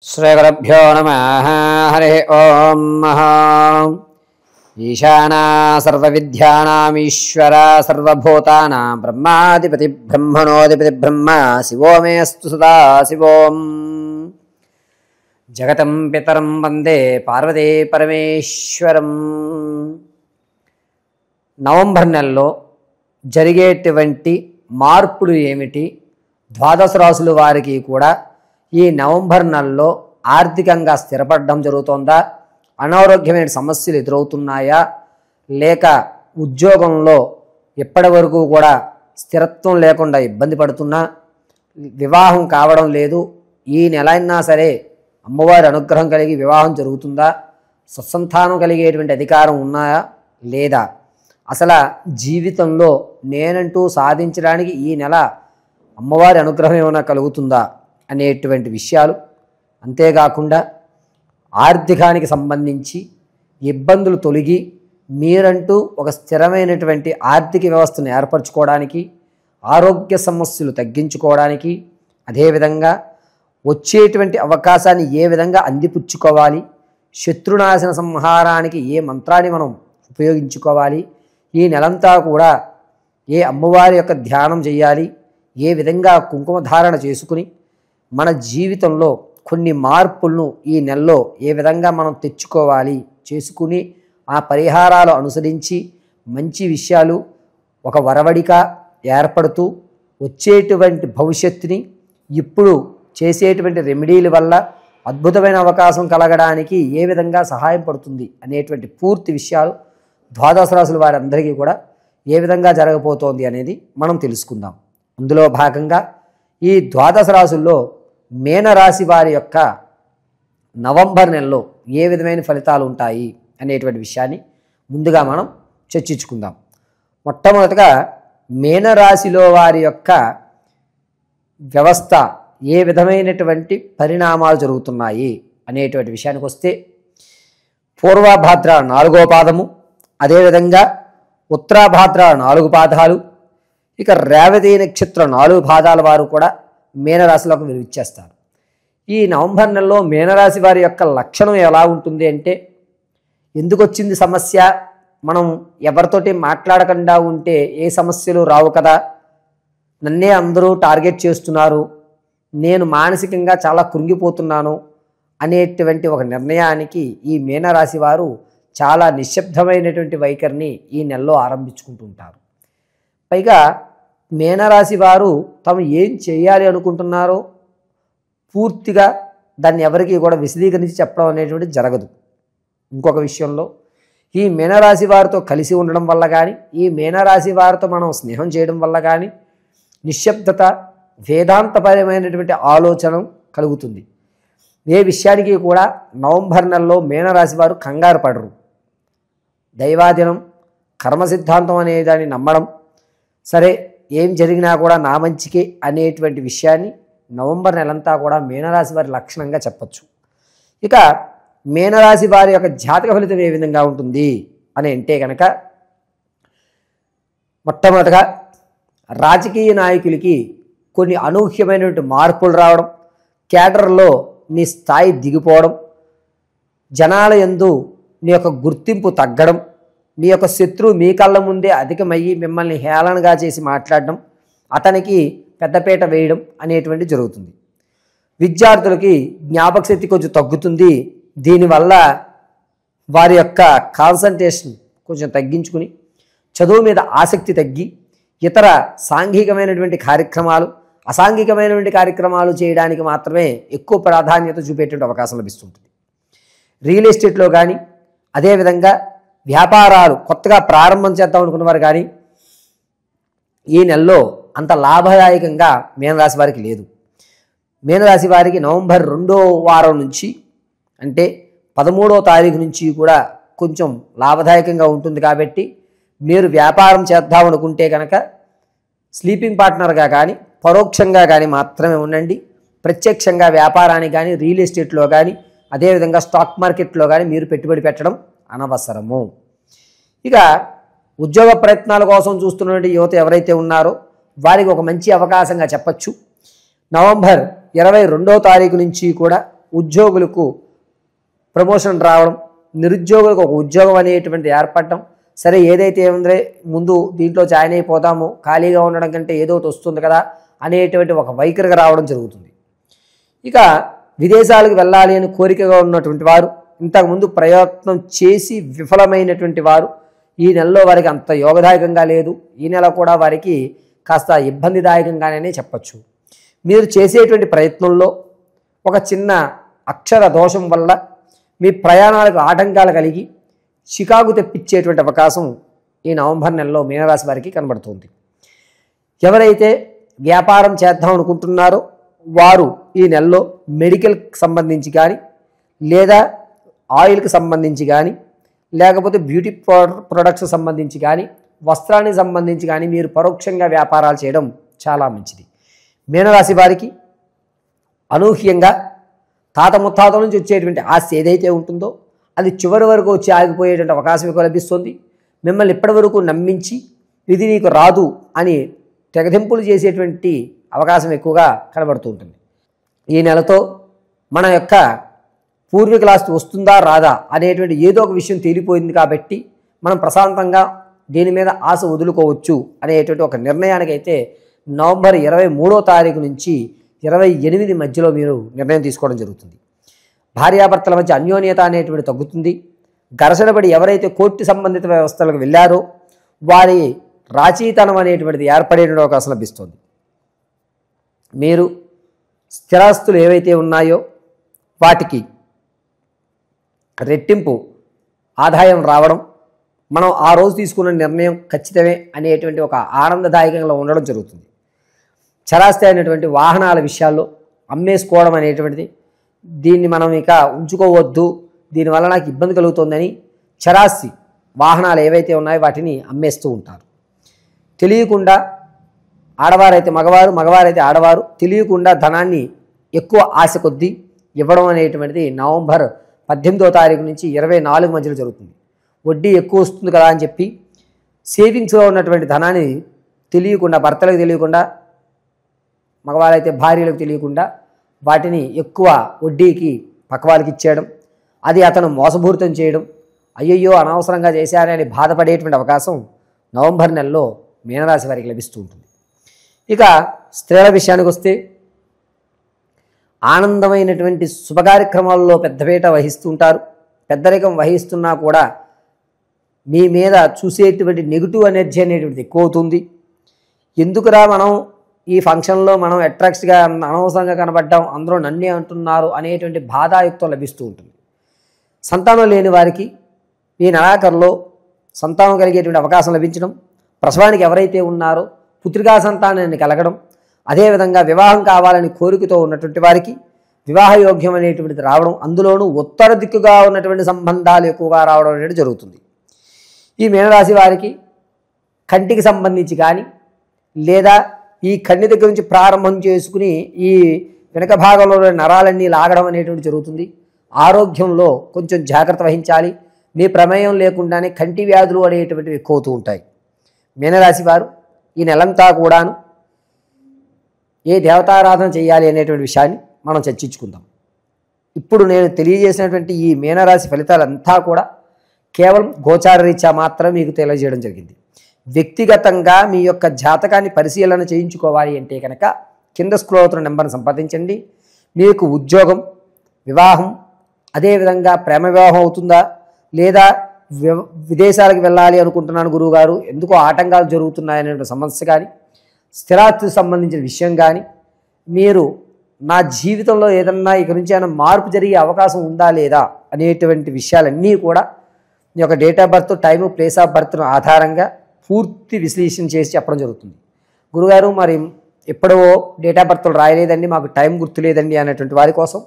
श्रीगुरुभ्यो नमः। हरि ओम। ईशाना सर्वविद्यानामीश्वरा सर्वभूतानां ब्रह्माधिपति ब्रह्मणोऽधिपति ब्रह्मा शिवो मेऽस्तु सदा शिवोम्। जगतं पितरं वंदे पार्वती परमेश्वरं। నవంబర్ నెలలో జరిగేటువంటి మార్పులు ఏమిటి, ద్వాదశ రాశుల వారికి కూడా ఈ నవంబర్ నెలలో ఆర్థికంగా స్థిరపడడం జరుగుతోందా, అనారోగ్యమైన సమస్యలు ఎదురవుతున్నాయా, లేక ఉద్యోగంలో ఎప్పటి వరకు కూడా స్థిరత్వం లేకుండా ఇబ్బంది పడుతున్నా, వివాహం కావడం లేదు, ఈ నెల అయినా సరే అమ్మవారి అనుగ్రహం కలిగి వివాహం జరుగుతుందా, సత్సంతానం కలిగేటువంటి అధికారం ఉన్నాయా లేదా, అసలు జీవితంలో నేనంటూ సాధించడానికి ఈ నెల అమ్మవారి అనుగ్రహం ఏమైనా కలుగుతుందా అనేటువంటి విషయాలు, అంతేకాకుండా ఆర్థికానికి సంబంధించి ఇబ్బందులు తొలగి మీరంటూ ఒక స్థిరమైనటువంటి ఆర్థిక వ్యవస్థను ఏర్పరచుకోవడానికి, ఆరోగ్య సమస్యలు తగ్గించుకోవడానికి, అదేవిధంగా వచ్చేటువంటి అవకాశాన్ని ఏ విధంగా అందిపుచ్చుకోవాలి, శత్రునాశన సంహారానికి ఏ మంత్రాన్ని మనం ఉపయోగించుకోవాలి, ఈ నెలంతా కూడా ఏ అమ్మవారి యొక్క ధ్యానం చేయాలి, ఏ విధంగా కుంకుమ ధారణ చేసుకుని మన జీవితంలో కొన్ని మార్పులను ఈ నెలలో ఏ విధంగా మనం తెచ్చుకోవాలి చేసుకుని ఆ పరిహారాలు అనుసరించి మంచి విషయాలు ఒక వరవడిక ఏర్పడుతూ వచ్చేటువంటి భవిష్యత్తుని ఇప్పుడు చేసేటువంటి రెమెడీల వల్ల అద్భుతమైన అవకాశం కలగడానికి ఏ విధంగా సహాయం పడుతుంది అనేటువంటి పూర్తి విషయాలు ద్వాదశ రాశుల వారందరికీ కూడా ఏ విధంగా జరగబోతోంది అనేది మనం తెలుసుకుందాం. అందులో భాగంగా ఈ ద్వాదశ రాశుల్లో మీనరాశి వారి యొక్క నవంబర్ నెలలో ఏ విధమైన ఫలితాలు ఉంటాయి అనేటువంటి విషయాన్ని ముందుగా మనం చర్చించుకుందాం. మొట్టమొదటగా మీనరాశిలో వారి యొక్క వ్యవస్థ ఏ విధమైనటువంటి పరిణామాలు జరుగుతున్నాయి అనేటువంటి విషయానికి వస్తే, పూర్వభాద్ర 4వ పాదము, అదేవిధంగా ఉత్తరాభాద్ర 4 పాదాలు, ఇక రేవతి నక్షత్ర 4 పాదాల వారు కూడా మీనరాశిలోకి విచ్చేస్తారు. ఈ నవంబర్ నెలలో మీనరాశి వారి యొక్క లక్షణం ఎలా ఉంటుంది అంటే, ఎందుకు వచ్చింది సమస్య, మనం ఎవరితోటి మాట్లాడకుండా ఉంటే ఏ సమస్యలు రావు కదా, నన్నే అందరూ టార్గెట్ చేస్తున్నారు, నేను మానసికంగా చాలా కృంగిపోతున్నాను అనేటువంటి ఒక నిర్ణయానికి ఈ మీనరాశి వారు చాలా నిశ్శబ్దమైనటువంటి వైఖరిని ఈ నెలలో ఆరంభించుకుంటుంటారు. పైగా మీనరాశి వారు తాము ఏం చేయాలి అనుకుంటున్నారో పూర్తిగా దాన్ని ఎవరికి కూడా విశదీకరించి చెప్పడం అనేటువంటి జరగదు. ఇంకొక విషయంలో, ఈ మీనరాశి వారితో కలిసి ఉండడం వల్ల కానీ, ఈ మీనరాశి వారితో మనం స్నేహం చేయడం వల్ల కానీ నిశ్శబ్దత, వేదాంతపరమైనటువంటి ఆలోచన కలుగుతుంది. ఏ విషయానికి కూడా నవంబర్ నెలలో మీనరాశి వారు కంగారు పడరు. దైవాధీనం, కర్మ సిద్ధాంతం అనే దాన్ని నమ్మడం, సరే ఏం జరిగినా కూడా నా మంచికే అనేటువంటి విషయాన్ని నవంబర్ నెలంతా కూడా మీనరాశి వారి లక్షణంగా చెప్పచ్చు. ఇక మీనరాశి వారి యొక్క జాతక ఫలితం ఏ విధంగా ఉంటుంది అని అంటే కనుక, మొట్టమొదటిగా రాజకీయ నాయకులకి కొన్ని అనూహ్యమైనటువంటి మార్పులు రావడం, క్యాడర్లో మీ స్థాయి దిగిపోవడం, జనాల యందు మీ యొక్క గుర్తింపు తగ్గడం, మీ యొక్క శత్రువు మీ కళ్ళ ముందే అధికమయ్యి మిమ్మల్ని హేళనగా చేసి మాట్లాడడం, అతనికి పెద్దపీట వేయడం అనేటువంటి జరుగుతుంది. విద్యార్థులకి జ్ఞాపక శక్తి కొంచెం తగ్గుతుంది. దీనివల్ల వారి యొక్క కాన్సన్ట్రేషన్ కొంచెం తగ్గించుకుని చదువు మీద ఆసక్తి తగ్గి ఇతర సాంఘికమైనటువంటి కార్యక్రమాలు, అసాంఘికమైనటువంటి కార్యక్రమాలు చేయడానికి మాత్రమే ఎక్కువ ప్రాధాన్యత చూపేటువంటి అవకాశం లభిస్తుంటుంది. రియల్ ఎస్టేట్లో కానీ, అదేవిధంగా వ్యాపారాలు కొత్తగా ప్రారంభం చేద్దాం అనుకున్నవారు కానీ ఈ నెలలో అంత లాభదాయకంగా మీనరాశి వారికి లేదు. మీనరాశి వారికి నవంబర్ 2వ వారం నుంచి అంటే 13వ తారీఖు నుంచి కూడా కొంచెం లాభదాయకంగా ఉంటుంది. కాబట్టి మీరు వ్యాపారం చేద్దాం అనుకుంటే కనుక స్లీపింగ్ పార్ట్నర్గా కానీ, పరోక్షంగా కానీ మాత్రమే ఉండండి. ప్రత్యక్షంగా వ్యాపారానికి కానీ, రియల్ ఎస్టేట్లో కానీ, అదేవిధంగా స్టాక్ మార్కెట్లో కానీ మీరు పెట్టుబడి పెట్టడం అనవసరము. ఇక ఉద్యోగ ప్రయత్నాల కోసం చూస్తున్నటువంటి యువత ఎవరైతే ఉన్నారో వారికి ఒక మంచి అవకాశంగా చెప్పచ్చు. నవంబర్ 22వ తారీఖు నుంచి కూడా ఉద్యోగులకు ప్రమోషన్ రావడం, నిరుద్యోగులకు ఒక ఉద్యోగం అనేటువంటిది ఏర్పడటం, సరే ఏదైతే ఏముందే ముందు దీంట్లో జాయిన్ అయిపోతాము, ఖాళీగా ఉండడం కంటే ఏదో ఒకటి వస్తుంది కదా అనేటువంటి ఒక వైఖరిగా రావడం జరుగుతుంది. ఇక విదేశాలకు వెళ్ళాలి అని కోరికగా ఉన్నటువంటి వారు, ఇంతకుముందు ప్రయత్నం చేసి విఫలమైనటువంటి వారు, ఈ నెలలో వారికి అంత యోగదాయకంగా లేదు, ఈ నెల కూడా వారికి కాస్త ఇబ్బందిదాయకంగానే చెప్పచ్చు. మీరు చేసేటువంటి ప్రయత్నంలో ఒక చిన్న అక్షర దోషం వల్ల మీ ప్రయాణాలకు ఆటంకాలు కలిగి చికాకు తెప్పించేటువంటి అవకాశం ఈ నవంబర్ నెలలో మీనరాశి వారికి కనబడుతుంది. ఎవరైతే వ్యాపారం చేద్దాం అనుకుంటున్నారో వారు ఈ నెలలో మెడికల్కి సంబంధించి కానీ, లేదా ఆయిల్కి సంబంధించి కానీ, లేకపోతే బ్యూటీ ప్రొడక్ట్స్ సంబంధించి కానీ, వస్త్రానికి సంబంధించి కానీ మీరు పరోక్షంగా వ్యాపారాలు చేయడం చాలా మంచిది. మీనరాశి వారికి అనూహ్యంగా తాత ముత్తాతల నుంచి వచ్చేటువంటి ఆస్తి ఏదైతే ఉంటుందో అది చివరి వరకు వచ్చి ఆగిపోయేటువంటి అవకాశం ఎక్కువ లభిస్తుంది. మిమ్మల్ని ఇప్పటి వరకు నమ్మించి ఇది నీకు రాదు అని తెగదింపులు చేసేటువంటి అవకాశం ఎక్కువగా కనబడుతూ ఉంటుంది. ఈ నెలతో మన యొక్క పూర్వీకుల ఆస్తి వస్తుందా రాదా అనేటువంటి ఏదో ఒక విషయం తేలిపోయింది కాబట్టి మనం ప్రశాంతంగా దీని మీద ఆశ వదులుకోవచ్చు అనేటువంటి ఒక నిర్ణయానికి అయితే నవంబర్ 23వ తారీఖు నుంచి 28 మధ్యలో మీరు నిర్ణయం తీసుకోవడం జరుగుతుంది. భార్యాభర్తల మధ్య అన్యోన్యత అనేటువంటి తగ్గుతుంది. ఘర్షణపడి ఎవరైతే కోర్టు సంబంధిత వ్యవస్థలకు వెళ్ళారో వారి రాచీతనం అనేటువంటిది ఏర్పడేటువంటి అవకాశం లభిస్తుంది. మీరు స్థిరాస్తులు ఏవైతే ఉన్నాయో వాటికి రెట్టింపు ఆదాయం రావడం, మనం ఆ రోజు తీసుకున్న నిర్ణయం ఖచ్చితమే అనేటువంటి ఒక ఆనందదాయకంగా ఉండడం జరుగుతుంది. చరాస్తి అయినటువంటి వాహనాల విషయాల్లో అమ్మేసుకోవడం అనేటువంటిది, దీన్ని మనం ఇక ఉంచుకోవద్దు, దీనివల్ల నాకు ఇబ్బంది కలుగుతుందని చరాస్తి వాహనాలు ఏవైతే ఉన్నాయో వాటిని అమ్మేస్తూ ఉంటారు. తెలియకుండా ఆడవారైతే మగవారు, మగవారైతే ఆడవారు తెలియకుండా ధనాన్ని ఎక్కువ ఆశ కొద్దీ ఇవ్వడం అనేటువంటిది నవంబర్ 18వ తారీఖు నుంచి 24 మధ్యలో జరుగుతుంది. వడ్డీ ఎక్కువ వస్తుంది కదా అని చెప్పి సేవింగ్స్లో ఉన్నటువంటి ధనాన్ని తెలియకుండా, భర్తలకు తెలియకుండా, మగవారైతే భార్యలకు తెలియకుండా వాటిని ఎక్కువ వడ్డీకి పక్కవాళ్ళకి ఇచ్చేయడం, అది అతను మోసపూరితం చేయడం, అయ్యయ్యో అనవసరంగా చేశారని బాధపడేటువంటి అవకాశం నవంబర్ నెలలో మీనరాశి వారికి లభిస్తూ ఉంటుంది. ఇక స్త్రీల విషయానికి వస్తే ఆనందమైనటువంటి శుభకార్యక్రమాల్లో పెద్దపీట వహిస్తుంటారు. పెద్దరికం వహిస్తున్నా కూడా మీ మీద చూసేటువంటి నెగిటివ్ ఎనర్జీ అనేటువంటిది ఎక్కువ అవుతుంది. ఎందుకురా మనం ఈ ఫంక్షన్లో మనం అట్రాక్ట్గా అనవసరంగా కనబడ్డాం, అందరూ నన్నే అంటున్నారు అనేటువంటి బాధాయుక్తం లభిస్తూ ఉంటుంది. సంతానం లేని వారికి ఈ నెలాఖరులో సంతానం కలిగేటువంటి అవకాశం లభించడం, ప్రసవానికి ఎవరైతే ఉన్నారో పుత్రికా సంతానాన్ని కలగడం, అదేవిధంగా వివాహం కావాలని కోరికతో ఉన్నటువంటి వారికి వివాహయోగ్యం అనేటువంటిది రావడం, అందులోనూ ఉత్తర దిక్కుగా ఉన్నటువంటి సంబంధాలు ఎక్కువగా రావడం అనేది జరుగుతుంది. ఈ మీనరాశి వారికి కంటికి సంబంధించి కానీ, లేదా ఈ కన్ను దగ్గర నుంచి ప్రారంభం చేసుకుని ఈ వెనక భాగంలో నరాలన్నీ లాగడం అనేటువంటి జరుగుతుంది. ఆరోగ్యంలో కొంచెం జాగ్రత్త వహించాలి. మీ ప్రమేయం లేకుండానే కంటి వ్యాధులు అనేటువంటివి ఎక్కువ అవుతూ ఉంటాయి. మీనరాశి వారు ఈ నెలంతా కూడాను ఏ దేవతారాధన చేయాలి అనేటువంటి విషయాన్ని మనం చర్చించుకుందాం. ఇప్పుడు నేను తెలియజేసినటువంటి ఈ మీనరాశి ఫలితాలంతా కూడా కేవలం గోచార రీత్యా మాత్రం మీకు తెలియజేయడం జరిగింది. వ్యక్తిగతంగా మీ యొక్క జాతకాన్ని పరిశీలన చేయించుకోవాలి అంటే కనుక కింద స్క్రోల్ అవుతున్న నెంబర్ని సంప్రదించండి. మీకు ఉద్యోగం, వివాహం, అదేవిధంగా ప్రేమ వివాహం అవుతుందా, లేదా విదేశాలకు వెళ్ళాలి అనుకుంటున్నాను గురువుగారు, ఎందుకో ఆటంకాలు జరుగుతున్నాయనే సమస్య కానీ, స్థిరాస్తికి సంబంధించిన విషయం కానీ, మీరు నా జీవితంలో ఏదన్నా ఇక నుంచి ఏమైనా మార్పు జరిగే అవకాశం ఉందా లేదా అనేటువంటి విషయాలన్నీ కూడా మీ యొక్క date of birth, time, place of బర్త్ను ఆధారంగా పూర్తి విశ్లేషణ చేసి చెప్పడం జరుగుతుంది. గురుగారు మరి ఎప్పుడో డేట్ ఆఫ్ బర్త్లు రాయలేదండి, మాకు టైం గుర్తులేదండి అనేటువంటి వారి కోసం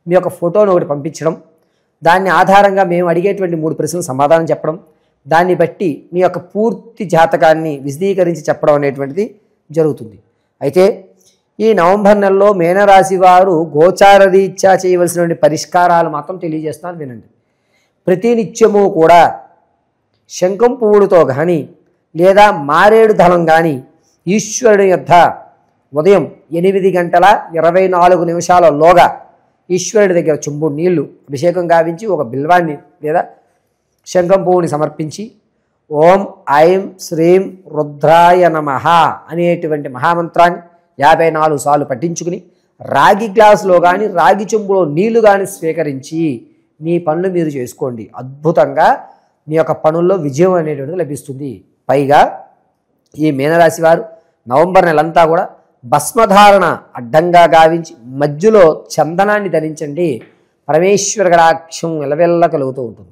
మీ యొక్క ఫోటోను ఒకటి పంపించడం, దాన్ని ఆధారంగా మేము అడిగేటువంటి 3 ప్రశ్నలు సమాధానం చెప్పడం, దాన్ని బట్టి మీ యొక్క పూర్తి జాతకాన్ని విశదీకరించి చెప్పడం అనేటువంటిది జరుగుతుంది. అయితే ఈ నవంబర్ నెలలో మీనరాశి వారు గోచార రీత్యా చేయవలసినటువంటి పరిష్కారాలు మాత్రం తెలియజేస్తున్నాను వినండి. ప్రతి నిత్యము కూడా శంఖం పువ్వులతో కానీ, లేదా మారేడు దళం కానీ ఈశ్వరుని యొద్ద ఉదయం 8:24 నిమిషాలలోగా ఈశ్వరుడి దగ్గర చెంబు నీళ్లు అభిషేకం గావించి ఒక బిల్వాన్ని లేదా శంఖం పువ్వుని సమర్పించి ఓం ఐం శ్రీం రుద్రాయ నమః అనేటువంటి మహామంత్రాన్ని 54 సార్లు పఠించుకుని రాగి గ్లాసులో కానీ రాగి చెంబులో నీళ్లు కానీ స్వీకరించి మీ పనులు మీరు చేసుకోండి. అద్భుతంగా మీ యొక్క పనుల్లో విజయం అనేటువంటిది లభిస్తుంది. పైగా ఈ మీనరాశి వారు నవంబర్ నెలంతా కూడా భస్మధారణ అడ్డంగా గావించి మధ్యలో చందనాన్ని ధరించండి. పరమేశ్వర కటాక్షం ఎలవెల్ల కలుగుతూ ఉంటుంది.